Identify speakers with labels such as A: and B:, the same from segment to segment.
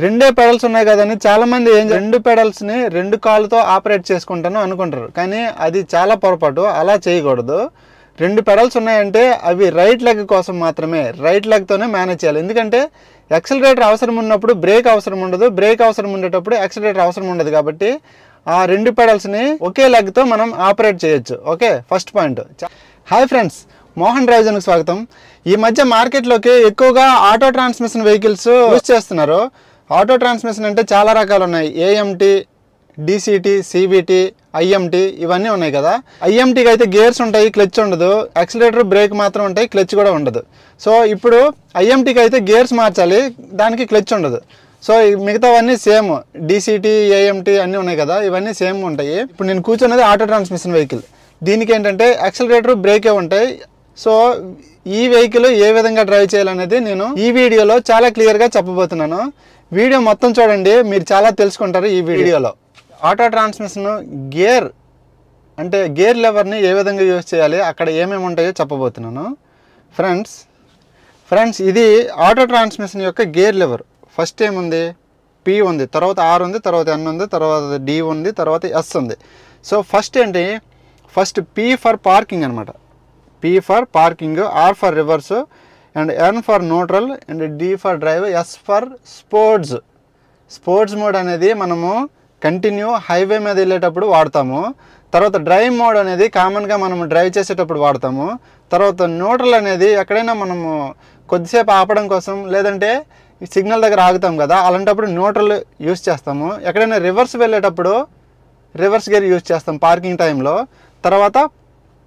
A: రెండే పెడల్స్ ఉన్నాయి కదని చాలామంది రెండు పెడల్స్ని రెండు కాళ్ళతో ఆపరేట్ చేసుకుంటాను అనుకుంటారు. కానీ అది చాలా పొరపాటు. అలా చేయకూడదు. రెండు పెడల్స్ ఉన్నాయంటే అవి రైట్ లెగ్ కోసం మాత్రమే. రైట్ లెగ్తోనే మేనేజ్ చేయాలి. ఎందుకంటే యాక్సిలరేటర్ అవసరం ఉన్నప్పుడు బ్రేక్ అవసరం ఉండదు, బ్రేక్ అవసరం ఉండేటప్పుడు యాక్సిలరేటర్ అవసరం ఉండదు. కాబట్టి ఆ రెండు పెడల్స్ని ఒకే లెగ్తో మనం ఆపరేట్ చేయొచ్చు. Okay, first point. Hi friends, Mohan drive జోన్కి స్వాగతం. ఈ మధ్య మార్కెట్లోకి ఎక్కువగా ఆటో ట్రాన్స్మిషన్ వెహికల్స్ యూజ్ చేస్తున్నారు. ఆటో ట్రాన్స్మిషన్ అంటే చాలా రకాలు ఉన్నాయి. ఏఎంటీ, డీసీటీ, సిబిటీ, ఐఎంటీ ఇవన్నీ ఉన్నాయి కదా. ఐఎంటీకి అయితే గేర్స్ ఉంటాయి, క్లచ్ ఉండదు. యాక్సిలరేటర్, బ్రేక్ మాత్రం ఉంటాయి, క్లచ్ కూడా ఉండదు. సో ఇప్పుడు ఐఎంటీకి అయితే గేర్స్ మార్చాలి, దానికి క్లచ్ ఉండదు. సో మిగతావన్నీ సేమ్. డీసీటీ, ఏఎంటీ అన్నీ ఉన్నాయి కదా, ఇవన్నీ సేమ్ ఉంటాయి. ఇప్పుడు నేను కూర్చున్నది ఆటో ట్రాన్స్మిషన్ వెహికల్. దీనికి ఏంటంటే యాక్సిలరేటర్, బ్రేకే ఉంటాయి. సో ఈ వెహికల్ ఏ విధంగా డ్రైవ్ చేయాలనేది నేను ఈ వీడియోలో చాలా క్లియర్గా చెప్పబోతున్నాను. వీడియో మొత్తం చూడండి, మీరు చాలా తెలుసుకుంటారు ఈ వీడియోలో. ఆటో ట్రాన్స్మిషన్ గేర్ అంటే గేర్ లెవర్ని ఏ విధంగా యూజ్ చేయాలి, అక్కడ ఏమేమి ఉంటాయో చెప్పబోతున్నాను. ఫ్రెండ్స్ ఇది ఆటో ట్రాన్స్మిషన్ యొక్క గేర్ లెవర్. ఫస్ట్ ఏముంది? పి ఉంది, తర్వాత ఆర్ ఉంది, తర్వాత ఎన్ ఉంది, తర్వాత డి ఉంది, తర్వాత ఎస్ ఉంది. సో ఫస్ట్ ఏంటి? ఫస్ట్ పి ఫర్ పార్కింగ్ అనమాట. P for parking, R for reverse, and N for neutral, and D for drive, S for sports. Sports mode అనేది మనము కంటిన్యూ హైవే మీద వెళ్ళేటప్పుడు వాడతాము. తర్వాత డ్రైవ్ మోడ్ అనేది కామన్గా మనము డ్రైవ్ చేసేటప్పుడు వాడతాము. తర్వాత న్యూట్రల్ అనేది ఎక్కడైనా మనము కొద్దిసేపు ఆపడం కోసం, లేదంటే సిగ్నల్ దగ్గర ఆగుతాం కదా, అలాంటప్పుడు న్యూట్రల్ యూస్ చేస్తాము. ఎక్కడైనా రివర్స్ వెళ్ళేటప్పుడు రివర్స్ గేర్ యూజ్ చేస్తాం పార్కింగ్ టైంలో. తర్వాత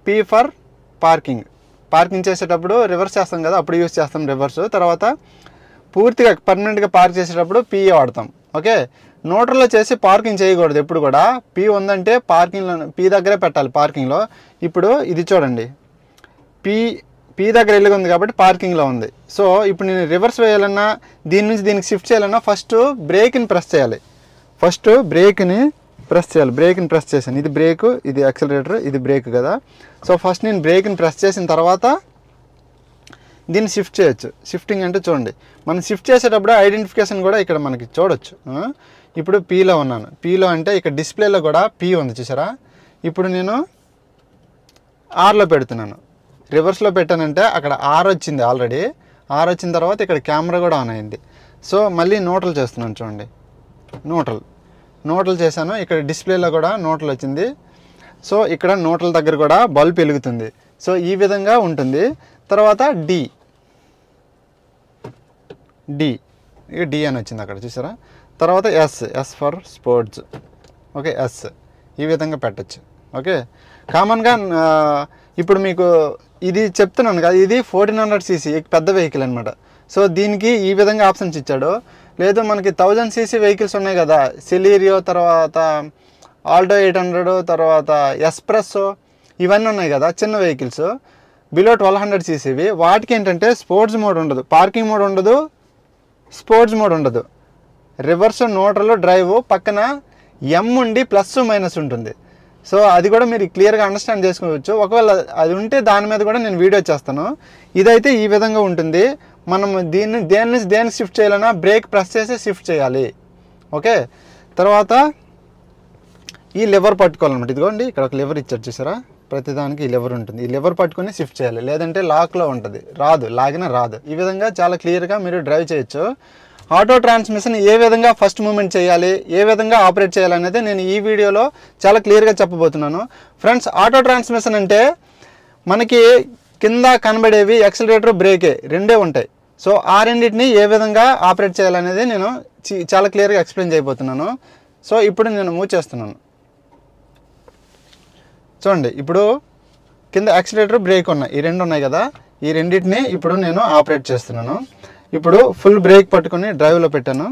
A: పీ ఫర్ పార్కింగ్ చేసేటప్పుడు రివర్స్ చేస్తాం కదా, అప్పుడు యూజ్ చేస్తాం రివర్స్. తర్వాత పూర్తిగా పర్మనెంట్గా పార్క్ చేసేటప్పుడు పీఏ వాడతాం. ఓకే, న్యూట్రల్లో చేసి పార్కింగ్ చేయకూడదు ఎప్పుడు కూడా. పీ ఉందంటే పార్కింగ్లో, పీ దగ్గరే పెట్టాలి పార్కింగ్లో. ఇప్పుడు ఇది చూడండి, పీ దగ్గర వెళ్ళి ఉంది కాబట్టి పార్కింగ్లో ఉంది. సో ఇప్పుడు నేను రివర్స్ వేయాలన్నా, దీని నుంచి దీనికి షిఫ్ట్ చేయాలన్నా ఫస్ట్ బ్రేక్ని ప్రెస్ చేయాలి. బ్రేక్ని ప్రెస్ చేశాను. ఇది బ్రేక్, ఇది యాక్సిలరేటర్, ఇది బ్రేక్ కదా. సో ఫస్ట్ నేను బ్రేక్ని ప్రెస్ చేసిన తర్వాత దీన్ని షిఫ్ట్ చేయొచ్చు. షిఫ్టింగ్ అంటే చూడండి, మనం షిఫ్ట్ చేసేటప్పుడు ఐడెంటిఫికేషన్ కూడా ఇక్కడ మనకి చూడొచ్చు. ఇప్పుడు పీలో ఉన్నాను. పీలో అంటే ఇక్కడ డిస్ప్లేలో కూడా పీ ఉంది, చూసారా. ఇప్పుడు నేను ఆర్లో పెడుతున్నాను. రివర్స్లో పెట్టానంటే అక్కడ ఆర్ వచ్చింది ఆల్రెడీ. ఆర్ వచ్చిన తర్వాత ఇక్కడ కెమెరా కూడా ఆన్ అయింది. సో మళ్ళీ న్యూట్రల్ చేస్తున్నాను చూడండి. న్యూట్రల్ చేశాను. ఇక్కడ డిస్ప్లేలో కూడా న్యూట్రల్ వచ్చింది. సో ఇక్కడ న్యూట్రల్ దగ్గర కూడా బల్బ్ వెలుగుతుంది. సో ఈ విధంగా ఉంటుంది. తర్వాత డి అని వచ్చింది అక్కడ, చూసారా. తర్వాత S for sports. Okay, S ఈ విధంగా పెట్టచ్చు. ఓకే, కామన్గా ఇప్పుడు మీకు ఇది చెప్తున్నాను కదా, ఇది 1400cc పెద్ద వెహికల్ అనమాట. సో దీనికి ఈ విధంగా ఆప్షన్స్ ఇచ్చాడు. లేదు మనకి 1000cc వెహికల్స్ ఉన్నాయి కదా, సెలీరియో, తర్వాత ఆల్టో 800, తర్వాత ఎస్ప్రెస్సో, ఇవన్నీ ఉన్నాయి కదా చిన్న వెహికల్స్ బిలో 1200cc. వాటికి ఏంటంటే స్పోర్ట్స్ మోడ్ ఉండదు, పార్కింగ్ మోడ్ ఉండదు, స్పోర్ట్స్ మోడ్ ఉండదు. రివర్స్, న్యూట్రల్, డ్రైవ్, పక్కన ఎం ఉండి ప్లస్ మైనస్ ఉంటుంది. సో అది కూడా మీరు క్లియర్గా అండర్స్టాండ్ చేసుకోవచ్చు. ఒకవేళ అది ఉంటే దాని మీద కూడా నేను వీడియో చేస్తాను. ఇదైతే ఈ విధంగా ఉంటుంది. మనం దేన్ని షిఫ్ట్ చేయాలన్నా బ్రేక్ ప్రెస్ చేసి షిఫ్ట్ చేయాలి. ఓకే, తర్వాత ఈ లెవర్ పట్టుకోవాలన్నమాట. ఇదిగోండి ఇక్కడ ఒక లెవర్ ఇచ్చారు, చూసారా. ప్రతిదానికి ఈ లెవర్ ఉంటుంది. ఈ లెవర్ పట్టుకొని షిఫ్ట్ చేయాలి, లేదంటే లాక్లో ఉంటుంది, లాగినా రాదు. ఈ విధంగా చాలా క్లియర్గా మీరు డ్రైవ్ చేయొచ్చు. ఆటో ట్రాన్స్మిషన్ ఏ విధంగా ఫస్ట్ మూమెంట్ చేయాలి, ఏ విధంగా ఆపరేట్ చేయాలనేది నేను ఈ వీడియోలో చాలా క్లియర్గా చెప్పబోతున్నాను. ఫ్రెండ్స్, ఆటో ట్రాన్స్మిషన్ అంటే మనకి కింద కనబడేవి యాక్సిలరేటర్, బ్రేకే రెండే ఉంటాయి. సో ఆ రెండింటిని ఏ విధంగా ఆపరేట్ చేయాలనేది నేను చాలా క్లియర్గా ఎక్స్ప్లెయిన్ చేయబోతున్నాను. సో ఇప్పుడు నేను మూవ్ చేస్తున్నాను. చూడండి, ఇప్పుడు కింద యాక్సిలరేటర్, బ్రేక్ ఉన్నాయి, ఈ రెండు ఉన్నాయి కదా. ఈ రెండింటిని ఇప్పుడు నేను ఆపరేట్ చేస్తున్నాను. ఇప్పుడు ఫుల్ బ్రేక్ పట్టుకొని డ్రైవ్లో పెట్టాను,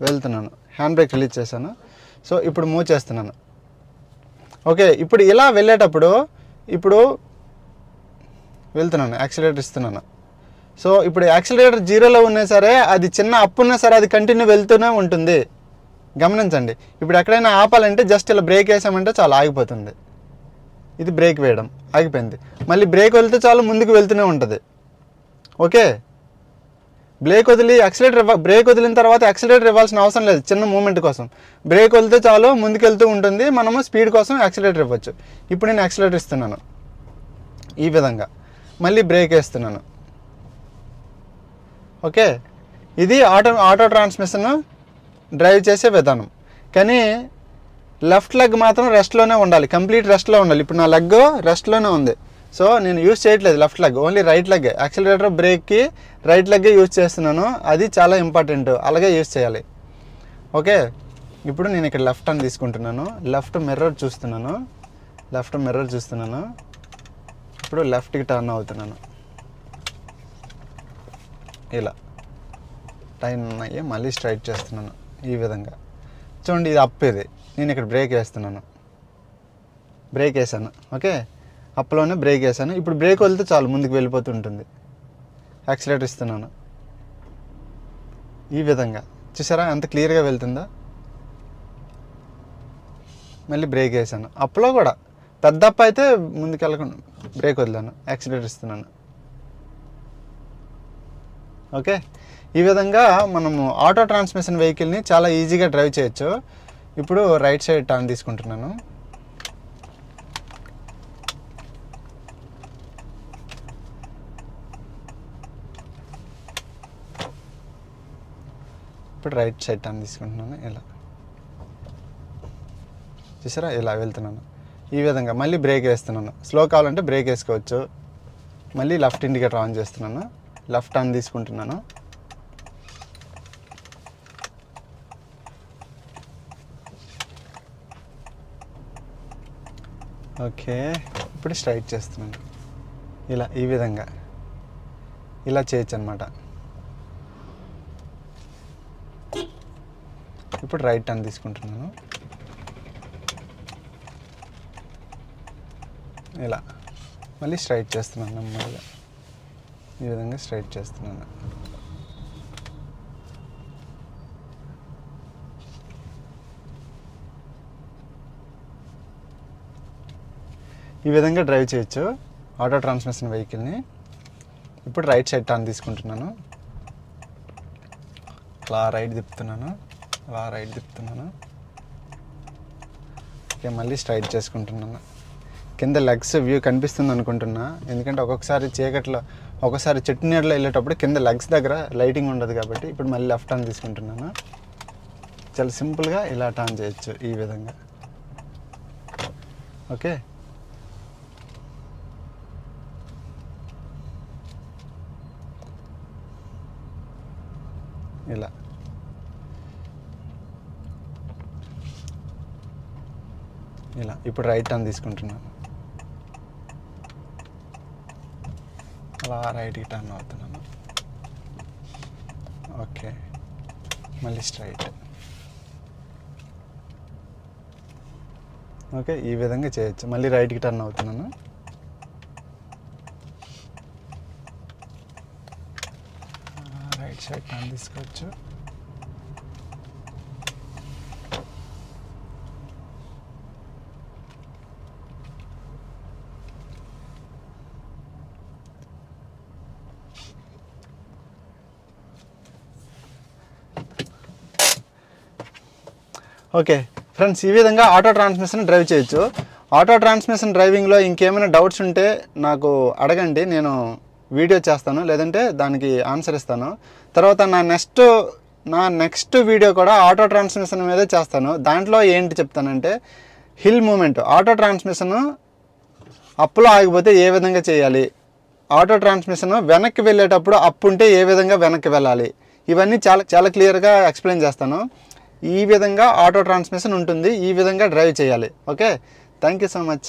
A: వెళ్తున్నాను. హ్యాండ్ బ్రేక్ రిలీజ్ చేశాను. సో ఇప్పుడు మూవ్ చేస్తున్నాను. ఓకే, ఇప్పుడు ఇలా వెళ్ళేటప్పుడు ఇప్పుడు వెళ్తున్నాను, యాక్సిలరేటర్ ఇస్తున్నాను. సో ఇప్పుడు యాక్సిలరేటర్ 0లో ఉన్నా సరే, అది చిన్న అప్ ఉన్నా సరే, అది కంటిన్యూ వెళ్తూనే ఉంటుంది. గమనించండి. ఇప్పుడు ఎక్కడైనా ఆపాలంటే జస్ట్ ఇలా బ్రేక్ వేసామంటే చాలా ఆగిపోతుంది. ఇది బ్రేక్ వేయడం, ఆగిపోయింది. మళ్ళీ బ్రేక్ వెళ్తే చాలు ముందుకు వెళ్తూనే ఉంటుంది. ఓకే, బ్రేక్ వదిలి బ్రేక్ వదిలిన తర్వాత యాక్సిలరేటర్ ఇవ్వాల్సిన అవసరం లేదు చిన్న మూమెంట్ కోసం. బ్రేక్ వదిలితే చాలు ముందుకెళ్తూ ఉంటుంది, మనము స్పీడ్ కోసం యాక్సిలరేటర్ ఇవ్వచ్చు. ఇప్పుడు నేను యాక్సిలరేటర్ ఇస్తున్నాను ఈ విధంగా, మళ్ళీ బ్రేక్ వేస్తున్నాను. ఓకే, ఇది ఆటో ట్రాన్స్మిషన్ డ్రైవ్ చేసే విధానం. కానీ లెఫ్ట్ లెగ్ మాత్రం రెస్ట్లోనే ఉండాలి, కంప్లీట్ రెస్ట్లో ఉండాలి. ఇప్పుడు నా లెగ్ రెస్ట్లోనే ఉంది, సో నేను యూజ్ చేయట్లేదు left leg, only right leg. Accelerator బ్రేక్కి రైట్ లెగ్గే యూజ్ చేస్తున్నాను, అది చాలా ఇంపార్టెంట్, అలాగే యూజ్ చేయాలి. ఓకే, ఇప్పుడు నేను ఇక్కడ లెఫ్ట్ అని తీసుకుంటున్నాను, లెఫ్ట్ మిర్రర్ చూస్తున్నాను. ఇప్పుడు లెఫ్ట్కి టర్న్ అవుతున్నాను, ఇలా టైం ఉన్నాయి, మళ్ళీ స్ట్రైట్ చేస్తున్నాను ఈ విధంగా. చూడండి ఇది అప్, ఇది నేను ఇక్కడ బ్రేక్ వేస్తున్నాను, బ్రేక్ వేసాను. ఓకే, అప్లోనే బ్రేక్ వేసాను. ఇప్పుడు బ్రేక్ వదిలితే చాలు ముందుకు వెళ్ళిపోతుంటుంది. యాక్సిలేటర్ ఇస్తున్నాను ఈ విధంగా, చూసారా ఎంత క్లియర్గా వెళ్తుందా. మళ్ళీ బ్రేక్ వేసాను, అప్లో కూడా పెద్ద అప్ అయితే ముందుకు వెళ్ళకుండా బ్రేక్ వదిలాను, యాక్సిలేటర్ ఇస్తున్నాను. ఓకే, ఈ విధంగా మనము ఆటో ట్రాన్స్మిషన్ వెహికల్ని చాలా ఈజీగా డ్రైవ్ చేయొచ్చు. ఇప్పుడు రైట్ సైడ్ టర్న్ తీసుకుంటున్నాను. ఇప్పుడు రైట్ సైడ్ టర్న్ తీసుకుంటున్నాను, ఇలా చూసారా, ఇలా వెళ్తున్నాను ఈ విధంగా. మళ్ళీ బ్రేక్ వేస్తున్నాను, స్లో కావాలంటే బ్రేక్ వేసుకోవచ్చు. మళ్ళీ లెఫ్ట్ ఇండికేటర్ ఆన్ చేస్తున్నాను, లెఫ్ట్ టర్న్ తీసుకుంటున్నాను. ఓకే, ఇప్పుడు స్ట్రైట్ చేస్తున్నాను, ఇలా ఈ విధంగా ఇలా చేయొచ్చు అనమాట. ఇప్పుడు రైట్ టర్న్ తీసుకుంటున్నాను, ఇలా మళ్ళీ స్ట్రైట్ చేస్తున్నాను నెమ్మదిగా, ఈ విధంగా స్ట్రైట్ చేస్తున్నాను. ఈ విధంగా డ్రైవ్ చేయొచ్చు ఆటో ట్రాన్స్మిషన్ వెహికల్ని. ఇప్పుడు రైట్ సైడ్ టర్న్ తీసుకుంటున్నాను, అలా రైట్ తిప్పుతున్నాను. ఓకే, మళ్ళీ స్ట్రైట్ చేసుకుంటున్నాను. కింద లెగ్స్ వ్యూ కనిపిస్తుంది అనుకుంటున్నా, ఎందుకంటే ఒక్కొక్కసారి చీకట్లో ఒకసారి చెట్టు నీడలో వెళ్ళేటప్పుడు కింద లెగ్స్ దగ్గర లైటింగ్ ఉండదు కాబట్టి. ఇప్పుడు మళ్ళీ లెఫ్ట్ టర్న్ తీసుకుంటున్నాను. చాలా సింపుల్గా ఇలా టర్న్ చేయొచ్చు ఈ విధంగా. ఓకే, ఇలా ఇప్పుడు రైట్ టర్న్ తీసుకుంటున్నాను, అలా రైట్కి టర్న్ అవుతున్నాను. ఓకే, మళ్ళీ స్ట్రైట్. ఓకే, ఈ విధంగా చేయొచ్చు. మళ్ళీ రైట్కి టర్న్ అవుతున్నాను. రైట్ సైడ్ టర్న్ తీసుకోవచ్చు. ఓకే ఫ్రెండ్స్, ఈ విధంగా ఆటో ట్రాన్స్మిషన్ డ్రైవ్ చేయొచ్చు. ఆటో ట్రాన్స్మిషన్ డ్రైవింగ్లో ఇంకేమైనా డౌట్స్ ఉంటే నాకు అడగండి, నేను వీడియో చేస్తాను, లేదంటే దానికి ఆన్సర్ ఇస్తాను. తర్వాత నా నెక్స్ట్ వీడియో కూడా ఆటో ట్రాన్స్మిషన్ మీదే చేస్తాను. దాంట్లో ఏంటి చెప్తానంటే, హిల్ మూమెంట్, ఆటో ట్రాన్స్మిషన్ అప్లో ఆగిపోతే ఏ విధంగా చేయాలి, ఆటో ట్రాన్స్మిషన్ వెనక్కి వెళ్ళేటప్పుడు అప్ ఉంటే ఏ విధంగా వెనక్కి వెళ్ళాలి, ఇవన్నీ చాలా క్లియర్గా ఎక్స్ప్లెయిన్ చేస్తాను. ఈ విధంగా ఆటో ట్రాన్స్మిషన్ ఉంటుంది, ఈ విధంగా డ్రైవ్ చేయాలి. Okay, thank you so much.